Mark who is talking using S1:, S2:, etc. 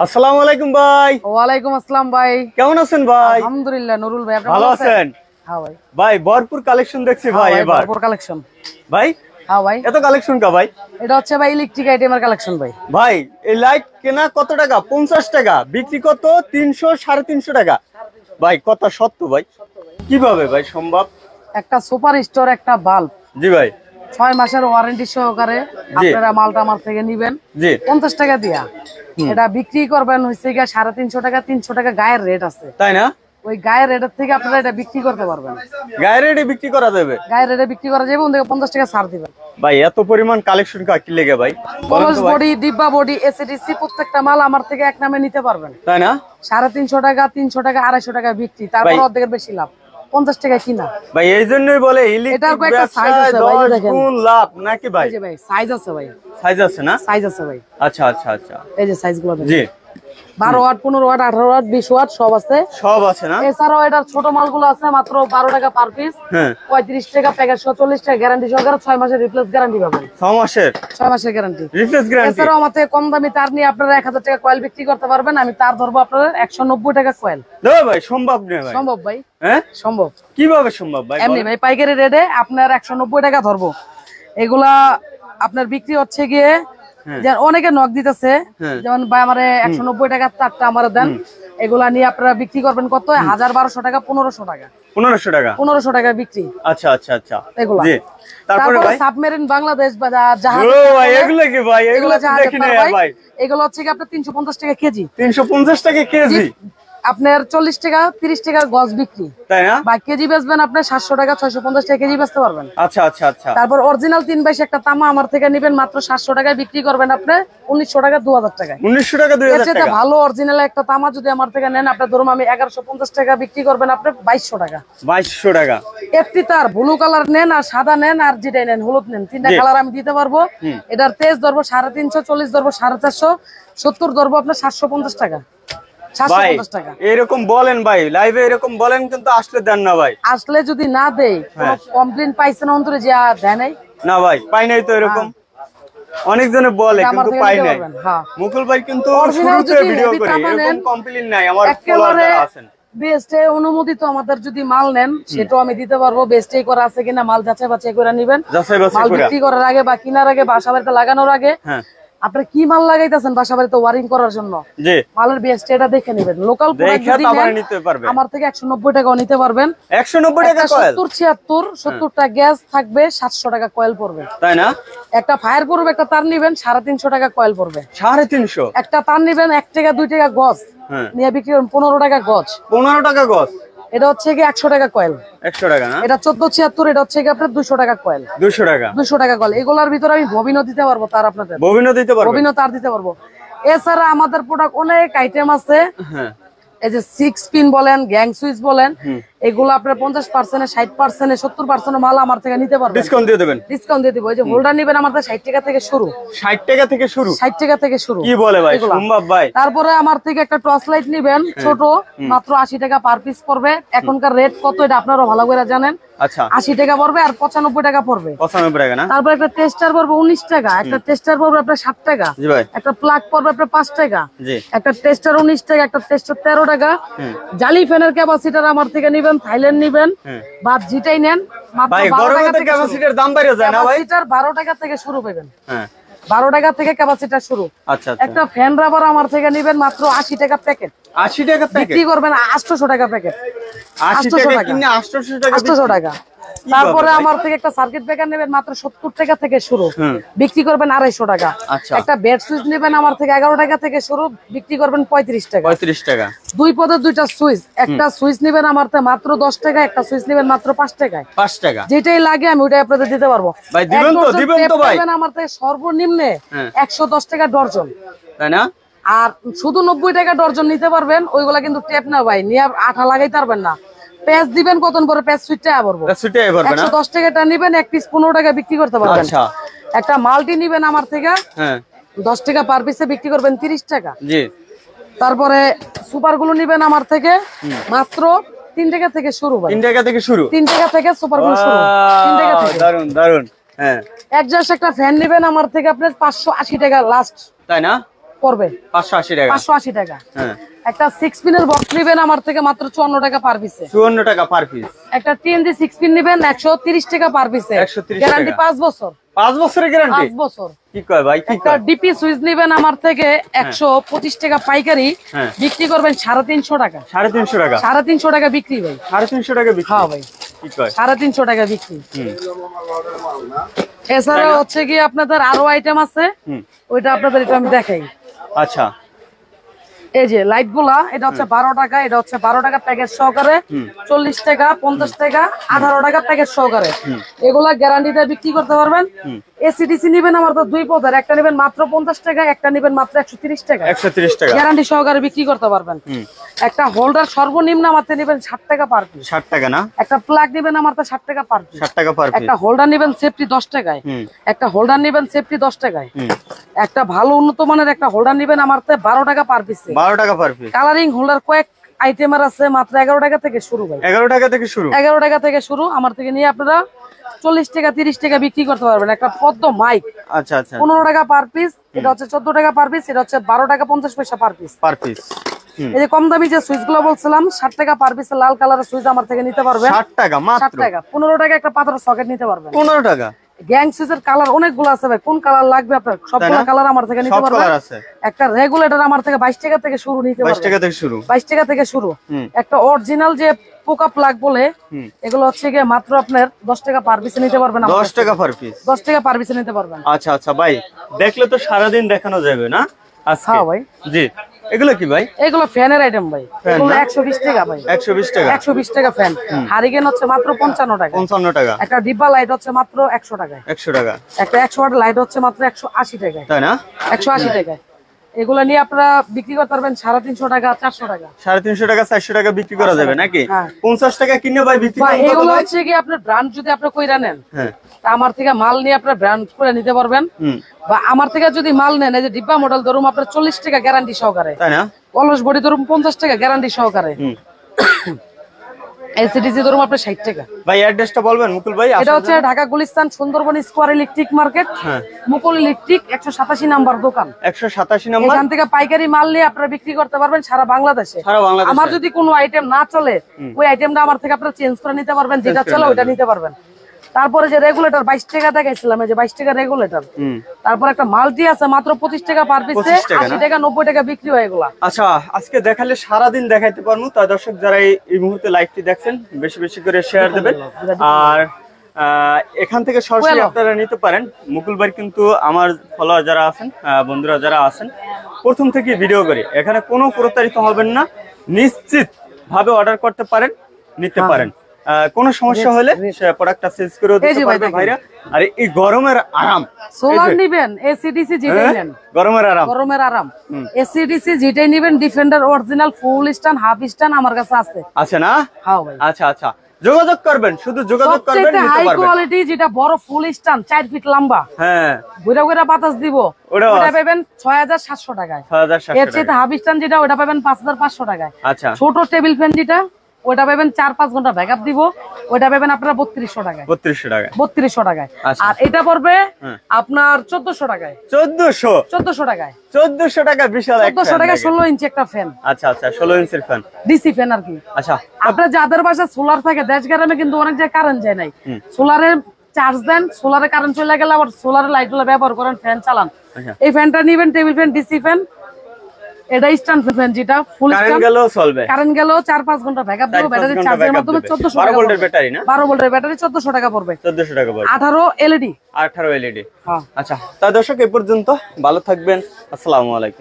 S1: আসসালামু আলাইকুম ভাই।
S2: ওয়ালাইকুম আসসালাম ভাই।
S1: কেমন আছেন ভাই?
S2: আলহামদুলিল্লাহ নুরুল ভাই, আপনি
S1: ভালো আছেন?
S2: হ্যাঁ ভাই।
S1: ভাই ভরপুর কালেকশন দেখছি ভাই এবার।
S2: ভরপুর কালেকশন
S1: ভাই
S2: হ্যাঁ ভাই।
S1: এত কালেকশন কা ভাই?
S2: এটা হচ্ছে ভাই ইলেকট্রিক আইটেমের কালেকশন ভাই।
S1: ভাই এই লাইট কেনা কত টাকা? 50 টাকা, বিক্রি কত 300 350 টাকা। ভাই কথা সত্য ভাই? কিভাবে ভাই সম্ভব?
S2: একটা সুপার স্টোর একটা বাল্ব,
S1: জি ভাই।
S2: 6 মাসের ওয়ারেন্টি সহকারে আপনারা মালটা আমার থেকে নিবেন
S1: জি
S2: 50 টাকা দিয়া। এটা বিক্রি করবেন হইছে গিয়া 350 টাকা, 300 টাকা গায়ের রেট আছে,
S1: তাই না?
S2: ওই গায়ের রেটের থেকে আপনারা এটা বিক্রি করতে পারবেন।
S1: গায়ের রেটে বিক্রি করা যাবে?
S2: গায়ের রেটে বিক্রি করা যাবে, ওখান থেকে 50 টাকা ছাড় দিবেন।
S1: ভাই এত পরিমাণ কালেকশন কা কি লেগে ভাই?
S2: কলস বডি, ডিব্বা বডি, এসিডিসি প্রত্যেকটা মাল আমার থেকে এক নামে নিতে পারবেন,
S1: তাই না?
S2: 350 টাকা, 300 টাকা, 250 টাকা বিক্রি, তারপর অর্ধেকের বেশি লাভ, 50 টাকা কিনা।
S1: ভাই এই জন্যই বলে
S2: এটার কয়েকটা সাইজ আছে ভাই, দেখেন
S1: কোন লাভ নাকি ভাই?
S2: এই যে ভাই সাইজ আছে ভাই,
S1: সাইজ আছে না?
S2: সাইজ আছে ভাই।
S1: আচ্ছা আচ্ছা আচ্ছা,
S2: এই যে সাইজগুলো দেখেন,
S1: জি
S2: 12 ওয়াট, 15 ওয়াট, 18 ওয়াট, 20 ওয়াট সব আছে,
S1: সব আছে না?
S2: এছাড়াও এটার ছোট মালগুলো আছে মাত্র 12 টাকা পার পিস,
S1: হ্যাঁ
S2: 35 টাকা প্যাকেট, 40 টাকা গ্যারান্টি সহকারে, 6 মাসের রিপ্লেস গ্যারান্টি পাবেন।
S1: 6 মাসের
S2: 6 মাসের গ্যারান্টি,
S1: রিপ্লেস গ্যারান্টি।
S2: এছাড়াও আমাদের কম দামি তার নিয়ে আপনারা 1000 টাকা কয়েল বিক্রি করতে পারবেন, আমি তার ধরবো আপনারা 190 টাকা কয়েল।
S1: দাও ভাই সম্ভব নয় ভাই?
S2: সম্ভব ভাই,
S1: হ্যাঁ
S2: সম্ভব।
S1: কিভাবে সম্ভব ভাই?
S2: এমনি ভাই পাইকারি রেটে আপনার 190 টাকা ধরবো। এগুলা আপনার বিক্রি হচ্ছে গিয়ে যে অনেকে নক দিতেছে, যেমন ভাই আমারে 190 টাকা তারটা আমারে দেন, এগুলা নিয়ে আপনারা বিক্রি করবেন কত? 1200 টাকা, 1500 টাকা,
S1: 1500 টাকা,
S2: 1500 টাকা বিক্রি।
S1: আচ্ছা আচ্ছা আচ্ছা,
S2: এগুলা
S1: জি। তারপরে ভাই
S2: সাবমেরিন বাংলাদেশ বা জাহাজ,
S1: ও ভাই এগুলা কি ভাই? এগুলা দেখি না ভাই।
S2: এগুলো হচ্ছে কি আপনার 350 টাকা কেজি।
S1: 350 টাকা কেজি?
S2: আপনার 40 টাকা 30 টাকা গজ বিক্রি, তাই
S1: না?
S2: বা কেজি বেচবেন আপনি 700 টাকা 650 টাকা কেজি বেচতে পারবেন।
S1: আচ্ছা আচ্ছা আচ্ছা।
S2: তারপর অরিজিনাল 3/2 একটা তামা আমার থেকে নেবেন মাত্র 700 টাকায় বিক্রি করবেন আপনি 1900 টাকা 2000 টাকায়।
S1: 1900 টাকা 2000 টাকা।
S2: এটা ভালো অরিজিনাল একটা তামা যদি আমার থেকে নেন আপনি ধরুন আমি 1150 টাকা বিক্রি করবেন আপনি 2200 টাকা।
S1: 2200 টাকা।
S2: একটি তার ব্লু কালার নেন আর সাদা নেন আর যেটাই নেন হলুদ নেন, তিনটা কালার আমি দিতে পারবো। এটার তেজ ধরবো 350, 40 ধরবো 450, 70 ধরবো আপনার 750 টাকা। 750 টাকা
S1: এরকম বলেন ভাই, লাইভে এরকম বলেন কিন্তু আসলে দেন না ভাই।
S2: আসলে যদি না দেই কোনো কমপ্লেইন পাইছেন অন্তরে যে দেয় নাই?
S1: না ভাই পাই নাই তো এরকম। অনেকজনে বলে কিন্তু পাই নাই। মুকুল ভাই কিন্তু শুরুতে ভিডিও করে এরকম কমপ্লেইন নাই, আমার ফলোয়ার আছেন।
S2: বেস্টে অনুমোদিত আমাদের যদি মাল নেন সেটাও আমি দিতে পারবো, বেস্টেই করা আছে কিনা মাল যাচাই বাছাই করে নেবেন। মাল বিক্রি করার আগে বা কেনার আগে বাসা বাড়িতে লাগানোর আগে আপনি কি মাল লাগাইতেছেন বাসা বাড়িতে ওয়ারিং করার জন্য, মালের বেস্ট এটা দেখে নেবেন। লোকাল প্রোডাক্ট যদি নেন আমার থেকে 190 টাকাও নিতে পারবেন।
S1: 190 টাকা কয়েল,
S2: 70 টা গ্যাস থাকবে, 700 টাকা কয়েল পড়বে, তাই না? একটা ফায়ার প্রুফ একটা তার নিবেন 350 টাকা কয়েল পড়বে। 350 একটা তার নিবেন 1 টাকা 2 টাকা গজ নিয়ে বিক্রি করবেন 15 টাকা গজ। 15 টাকা গজ। এটা হচ্ছে কি 100 টাকা কয়েল। 100 টাকা না? এটা 1476, এটা হচ্ছে কি আপনার 200 টাকা কয়েল। 200 টাকা, 200 টাকা কয়েল। এগুলোর ভিতরে আমি ববিনও দিতে পারবো, তার আপনাদের ববিনও দিতে পারবো, ববিনও তার দিতে পারবো। এছাড়া আমাদের প্রোডাক্ট অনেক আইটেম আছে, এই যে 6 পিন বলেন, গ্যাং সুইচ বলেন, এগুলো আপনার 50%, 60%, 70% মাল আমার থেকে নিতে পারবেন। ডিসকাউন্ট দিয়ে দেবেন? ডিসকাউন্ট দিয়ে দিব। এই যে হোল্ডার নেবেন আমার থেকে 60 টাকা থেকে শুরু। 60 টাকা থেকে শুরু? 60 টাকা থেকে শুরু। কি বলে ভাই, সম্ভব ভাই? তারপরে আমার থেকে একটা টর্চ লাইট নেবেন ছোট, মাত্র 80 টাকা পার পিস পড়বে। এখনকার রেট কত এটা আপনারা ভালো করে জানেন। আচ্ছা 80 টাকা পড়বে আর 95 টাকা পড়বে। 95 টাকা না? তারপর একটা টেস্টার পড়বে 19 টাকা, একটা টেস্টার পড়বে আপনার 7 টাকা, জি ভাই। একটা প্লাগ পড়বে আপনার 5 টাকা, জি। একটা টেস্টার 19 টাকা, একটা টেস্টার 13 টাকা। জালি ফ্যানের ক্যাপাসিটর আমার থেকে নেবেন, থাইল্যান্ড নেবেন বা যেটাই নেন মাত্র 12 টাকা থেকে। ক্যাপাসিটর দাম বাইরে যায় না ভাই? ক্যাপাসিটর 12 টাকা থেকে শুরু পাবেন, হ্যাঁ 12 টাকা থেকে ক্যাপাসিটর শুরু। আচ্ছা একটা ফ্যান রাবার আমার থেকে নেবেন মাত্র 80 টাকা প্যাকেট। 80 টাকা প্যাকেট বিক্রি করবেন 800 টাকা প্যাকেট। 800 টাকা কিনে 800 টাকা, 800 টাকা। তারপরে আমার থেকে একটা সার্কিট ব্রেকার নেবেন মাত্র 70 টাকা থেকে শুরু, বিক্রি করবেন 250 টাকা। একটা বেড সুইচ নেবেন আমার থেকে 11 টাকা থেকে শুরু, বিক্রি করবেন 35 টাকা। 35 টাকা। দুই পদের দুইটা সুইচ, একটা সুইচ নেবেন আমার থেকে মাত্র 10 টাকা, একটা সুইচ নেবেন মাত্র 5 টাকায়। 5 টাকা যেটাই লাগে আমি ওইটাই আপনাদের দিতে পারবো ভাই। দিবেন তো? দিবেন তো ভাই? আমার থেকে সর্বনিম্নে 110 টাকা ডর্জন, তাই না? আর শুধু 90 টাকা ডর্জন নিতে পারবেন। ওইগুলা কিন্তু টেপ না ভাই, নিয়ে আঠা লাগাইতে পারবেন না। প্যাচ দিবেন কতন পরে প্যাচ সুইচটা আবরবো, 110 টাকাটা নিবেন, এক পিস 15 টাকা বিক্রি করতে পারবেন। আচ্ছা একটা মাল্টি নিবেন আমার থেকে 10 টাকা পার পিসে বিক্রি করবেন 30 টাকা, জি। তারপরে সুপার গুলো নিবেন আমার থেকে মাত্র 3 টাকা থেকে শুরু ভাই। 3 টাকা থেকে শুরু? 3 টাকা থেকে সুপার গুলো শুরু, 3 টাকা থেকে। দারুন দারুন। হ্যাঁ একজাস্ট একটা ফ্যান নিবেন আমার থেকে আপনার 580 টাকা লাস্ট, তাই না? পড়বে
S1: 580 টাকা
S2: 580 টাকা।
S1: হ্যাঁ
S2: একটা 6 পিনের বক্স নেবেন আমার থেকে মাত্র 54 টাকা পার পিসে।
S1: 54 টাকা পার পিস।
S2: একটা টিএনজি 6 পিন নেবেন 130 টাকা পার পিসে।
S1: 130
S2: গ্যারান্টি 5 বছর।
S1: 5 বছরের গ্যারান্টি?
S2: 5 বছর।
S1: কি কয় ভাই? কি
S2: একটা ডিপি সুইচ নেবেন আমার থেকে 125 টাকা পাইকারি, বিক্রি করবেন 350 টাকা।
S1: 350 টাকা?
S2: 350 টাকা বিক্রি ভাই।
S1: 350 টাকা বিক্রি?
S2: হ্যাঁ ভাই।
S1: কি কয়?
S2: 350 টাকা বিক্রি। এছাড়া হচ্ছে কি আপনাদের আরো আইটেম আছে, ওইটা আপনাদের এটা আমি দেখাই।
S1: আচ্ছা,
S2: এই যে লাইট গুলা, এটা হচ্ছে 12 টাকা, এটা হচ্ছে 12 টাকা প্যাকেজ সহকারে, 40 টাকা, 50 টাকা, 18 টাকা প্যাকেজ সহকারে। এগুলা গ্যারান্টিতে বিক্রি করতে পারবেন। এসিডিসি নিবেন আমার তো দুই পদের, একটা নিবেন মাত্র 50 টাকা, একটা নিবেন মাত্র 130 টাকা।
S1: 130 টাকা
S2: গ্যারান্টি সহকারে বিক্রি করতে পারবেন। একটা হোল্ডার সর্বনিম্ন আমাতে নিবেন 60 টাকা পার পিস।
S1: 60 টাকা না?
S2: একটা প্লাগ নিবেন আমার তো 60 টাকা পার পিস।
S1: 60 টাকা পার পিস।
S2: একটা হোল্ডার নিবেন সেফটি 10 টাকায়। একটা হোল্ডার নিবেন সেফটি 10 টাকায়। একটা ভালো উন্নত মানের একটা হোল্ডার নিবেন আমার তো 12 টাকা পার পিসে।
S1: 12 টাকা পার পিস।
S2: কালারিং হোল্ডার কয়েক আইটেমের আছে, মাত্র 11 টাকা থেকে শুরু ভাই।
S1: 11 টাকা থেকে শুরু? 11
S2: টাকা থেকে শুরু। আমার থেকে নিয়ে আপনারা 40 টাকা 30 টাকা বিক্রি করতে পারবেন। একটা পদ্ম মাইক,
S1: আচ্ছা আচ্ছা,
S2: 15 টাকা পার পিস। এটা হচ্ছে 14 টাকা পার পিস। এটা হচ্ছে 12 টাকা 50 পয়সা পার পিস।
S1: Per piece.
S2: এই যে কম দামি যে সুইচ গুলো বলছিলাম 60 টাকা পার পিস, লাল কালারের সুইচ আমার থেকে নিতে পারবেন
S1: 60 টাকা মাত্র।
S2: 60 টাকা। 15 টাকা একটা পাথরের সকেট নিতে পারবেন।
S1: 15 টাকা।
S2: গ্যাং সুইচের কালার অনেকগুলো আছে ভাই, কোন কালার লাগবে আপনার? সবগুলো কালার আমার থেকে নিতে পারবেন। একটা রেগুলেটর আমার থেকে 22 টাকা থেকে শুরু নিতে পারবেন।
S1: 22 টাকা থেকে শুরু?
S2: 22 টাকা থেকে শুরু। একটা অরিজিনাল যে পোকা প্লাগ বলে, এগুলো হচ্ছে গিয়ে মাত্র আপনার 10 টাকা পার পিসে নিতে পারবেন।
S1: 10 টাকা পার পিস?
S2: 10 টাকা পার পিসে নিতে পারবেন।
S1: আচ্ছা আচ্ছা ভাই, দেখলে তো সারাদিন দেখানো যাবে না আজকে?
S2: হ্যাঁ ভাই।
S1: জি, এগুলো কি ভাই?
S2: এগুলো ফ্যানের আইটেম ভাই। এগুলো 120 টাকা ভাই।
S1: 120 টাকা?
S2: 120 টাকা ফ্যান। হারিকেন হচ্ছে মাত্র 55 টাকা।
S1: 55 টাকা।
S2: একটা ডিব্বা লাইট হচ্ছে মাত্র 100 টাকায়।
S1: 100 টাকা।
S2: একটা 100 ওয়াট লাইট হচ্ছে মাত্র 180 টাকায়।
S1: তাই না?
S2: 180 টাকায়। এগুলা নিয়ে আপনারা বিক্রি করতে পারবেন 350 টাকা 400 টাকা।
S1: 350 টাকা 400 টাকা বিক্রি করা যাবে নাকি? 50 টাকা কিনে ভাই বিক্রি করতে হবে।
S2: এগুলো হচ্ছে কি আপনার ব্র্যান্ড যদি আপনি কইরা নেন, তা আমার থেকে মাল নিয়ে আপনারা ব্র্যান্ড করে নিতে পারবেন। বা আমার থেকে যদি মাল নেন, এই যে ডিব্বা মডেল ধরুন আপনার 40 টাকা গ্যারান্টি সহকারে,
S1: তাই না?
S2: অলস বডি ধরুন 50 টাকা গ্যারান্টি সহকারে, এসিডিসি ধরুন আপনার 60 টাকা।
S1: ভাই অ্যাড্রেসটা বলবেন মুকুল ভাই?
S2: এটা হচ্ছে Dhaka Gulistan Sundarban square electric market, Mukul electric 187 number দোকান।
S1: 187 নাম্বার।
S2: এখান থেকে পাইকারি মাল নিয়ে আপনারা বিক্রি করতে পারবেন সারা বাংলাদেশে। আমার যদি কোনো আইটেম না চলে, ওই আইটেমটা আমার থেকে আপনারা চেঞ্জ করে নিতে পারবেন, যেটা চলে ওইটা নিতে পারবেন। তারপরে যে রেগুলেটর 22 টাকা দেখাইছিলাম, এই যে 22 টাকা রেগুলেটর। তারপর একটা মাল্টি আছে মাত্র 25 টাকা পার পিসে, 80 টাকা 90 টাকা বিক্রি হয় এগুলা।
S1: আচ্ছা, আজকে দেখালে সারা দিন দেখাইতে পারবো। তাই দর্শক যারা এই মুহূর্তে লাইভটি দেখছেন, বেশি বেশি করে শেয়ার দিবেন। আর এখান থেকে সরাসরি আপনারা নিতে পারেন। মুকুল ভাই কিন্তু আমার ফলোয়ার যারা আছেন, বন্ধুরা যারা আছেন, প্রথম থেকে ভিডিও করে, এখানে কোনো প্রতারিত হবেন না, নিশ্চিত ভাবে অর্ডার করতে পারেন, নিতে পারেন। কোনো সমস্যা হলে প্রোডাক্টটা চেঞ্জ করে দিতে পারবে ভাইরা। আর এই গরমের আরাম,
S2: সোলার নিবেন, এসিডিসি যেটাই নেন,
S1: গরমের আরাম,
S2: গরমের আরাম। এসিডিসি যেটাই নিবেন, ডিফেন্ডার অরিজিনাল ফুল স্ট্যান্ড হাফ স্ট্যান্ড আমার কাছে আছে।
S1: আছে না?
S2: হ্যাঁ ভাই।
S1: আচ্ছা আচ্ছা, যোগাযোগ করবেন, শুধু যোগাযোগ করবেন, নিতে পারবেন। হাই
S2: কোয়ালিটি যেটা বড় ফুল স্ট্যান্ড 4 ফিট লম্বা, হ্যাঁ, ঘুরা ঘুরা বাতাস দিব, ওটা পাবেন 6700 টাকায়। 6700 এর চেয়ে হাফ স্ট্যান্ড যেটা, ওটা পাবেন 5500 টাকায়। আচ্ছা, ছোট টেবিল ফ্যান যেটা, ওটা পাবেন 4-5 ঘন্টা ব্যাকআপ দিব, ওটা পাবেন আপনারা 3200 টাকায়। 3200 টাকায়। 3200 টাকায়। আর এটা পড়বে আপনার 1400 টাকায়। 1400 টাকায়। 1400 টাকা বিশাল একটা 1400 টাকা 16 ইঞ্চি একটা ফ্যান। আচ্ছা আচ্ছা, 16 ইঞ্চির ফ্যান, ডিসি ফ্যান আর কি। আচ্ছা, আপনারা যাদের বাসায় সোলার থাকে, দেশ গ্রামে কিন্তু অনেক জায়গায় কারেন্ট যায় নাই, সোলারে চার্জ দেন, সোলারে কারেন্ট চলে গেলে আবার সোলারের লাইটগুলো ব্যবহার করেন, ফ্যান চালান। এই ফ্যানটা নিবেন, টেবিল ফ্যান, ডিসি ফ্যান। এটা স্ট্যান্ড ফ্যান যেটা ফুল স্ট্যান্ড, কারেন্ট গেল 4-5 ঘন্টা ব্যাকআপ দিব, ব্যাটারি চার্জের মাধ্যমে 1400 টাকা। 12 ভোল্টের ব্যাটারি না? 12 ভোল্টের ব্যাটারি 1400 টাকা পড়বে। 1400 টাকা পড়বে। 18 এলইডি। 18 এলইডি। হ্যাঁ। আচ্ছা, তা দর্শক এই পর্যন্ত, ভালো থাকবেন, আসসালামু আলাইকুম।